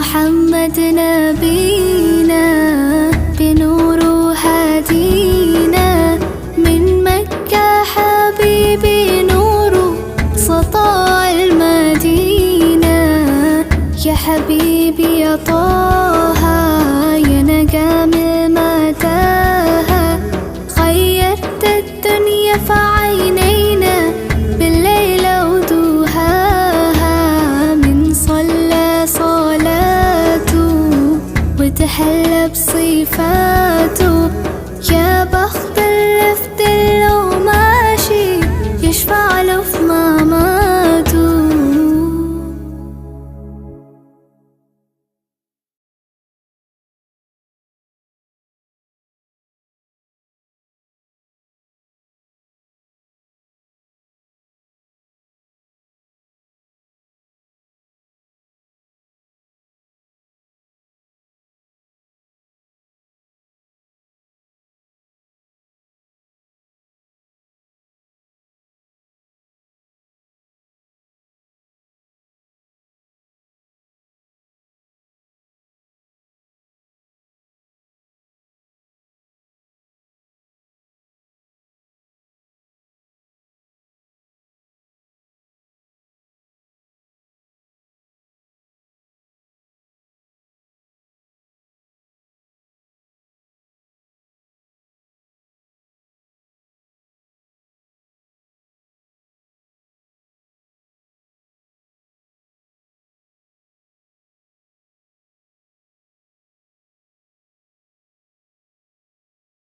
محمد نبينا بنور هادينا، من مكة حبيبي نور سطاع المدينة. يا حبيبي يا طه يا نجم مداها، غيرت الدنيا في عينينا بالليل ودوهاها. من صلى صلاته وتحلى بصفاته